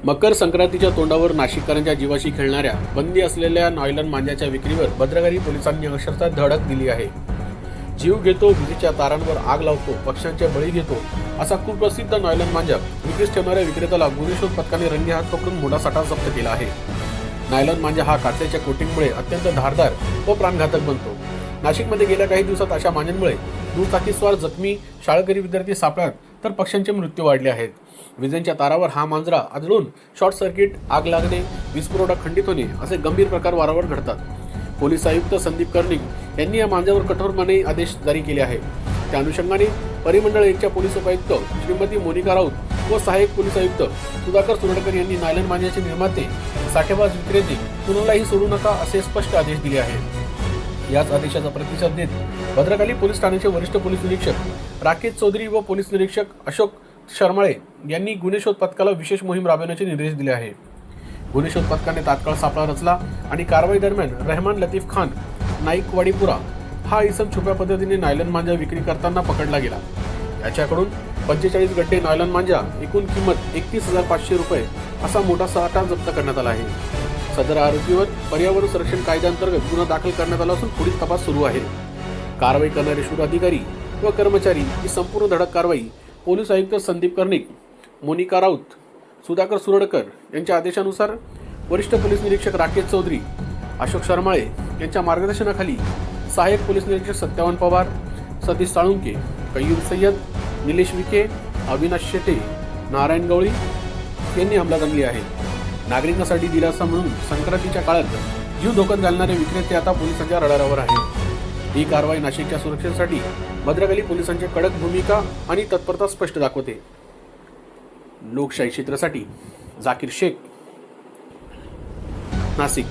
मकर संक्रांतीच्या तोंडावर नाशिककरांच्या जीवाशी खेळणाऱ्या बंदी असलेल्या नायलॉन मांजाच्या विक्रीवर भद्रकाली पोलिसांनी अक्षरशः धडक दिली आहे. जीव घेतो, विजेच्या तारांवर आग लावतो, पक्ष्यांचे बळी घेतो असा कुप्रसिद्ध नायलॉन मांजा विक्रीस ठेवणाऱ्या विक्रेत्याला गुन्हे शोध पथकाने रंगे हात पकडून मोठा साठा जप्त केला आहे. नायलॉन मांजा हा काचेच्या कोटिंगमुळे अत्यंत धारदार व प्राणघातक बनतो. नाशिकमध्ये गेल्या काही दिवसात अशा मांजांमुळे दुचाकीस्वार जखमी, शाळकरी विद्यार्थी सापळ्यात तर पक्ष्यांचे मृत्यू वाढले आहेत. विजेच्या तारावर हा मांजरा आदळून शॉर्ट सर्किट, आग लागणे, वीजपुरवठा खंडित होणे असे गंभीर प्रकार वारंवार घडतात. पोलीस आयुक्त संदीप कर्णिक यांनी या मांजावर कठोर मनाई आदेश जारी केले आहे. त्या अनुषंगाने परिमंडळ 1च्या पोलीस उपायुक्त श्रीमती मोनिका राऊत व सहाय्यक पोलीस आयुक्त सुधाकर सुरडकर यांनी नायलॉन मांजाचे निर्माते, साठेबाज विक्रेते कुणालाही सोडू नका असे स्पष्ट आदेश दिले आहेत. याच आदेशाचा प्रतिसाद देत भद्रकाली पोलीस ठाण्याचे वरिष्ठ पोलीस निरीक्षक राकेश चौधरी व पोलीस निरीक्षक अशोक शर्माळे यांनी गुन्हे शोध पथकाला विशेष मोहीम राबवण्याचे निर्देश दिले आहे. गुन्हे शोध पथकाने तात्काळ सापळा रचला आणि कारवाई दरम्यान रहमान लतीफ खान नाईकवाडीपुरा हा इसम छुप्या पद्धतीने नायलॉन मांजा विक्री करताना पकडला गेला. याच्याकडून 45 गड्डे नायलॉन मांजा, एकूण किंमत 31,500 रुपये असा मोठा साठा जप्त करण्यात आला आहे. सदर आरोपीवर पर्यावरण संरक्षण कायद्याअंतर्गत गुन्हा दाखल करण्यात आला असून पुढील तपास सुरू आहे. कारवाई करणारे शूर अधिकारी व कर्मचारी ही संपूर्ण धडक कारवाई पोलीस आयुक्त संदीप कर्णिक, मोनिका राऊत, सुधाकर सुरडकर यांच्या आदेशानुसार वरिष्ठ पोलीस निरीक्षक राकेश चौधरी, अशोक शर्माळे यांच्या मार्गदर्शनाखाली सहाय्यक पोलीस निरीक्षक सत्यावन पवार, सतीश साळुंके, कय्यूम सय्यद, निलेश विखे, अविनाश शेटे, नारायण गवळी यांनी अंमलात आणली आहे. नागरिकांसाठी दिलासा म्हणून संक्रांतीच्या काळात जीव धोक्यात घालणारे विक्रेते आता पोलिसांच्या रडारावर आहेत. ही कारवाई नाशिकच्या सुरक्षेसाठी भद्रकाली पोलिसांची कडक भूमिका आणि तत्परता स्पष्ट दाखवते. लोकशाही क्षेत्रासाठी जाकीर शेख, नाशिक.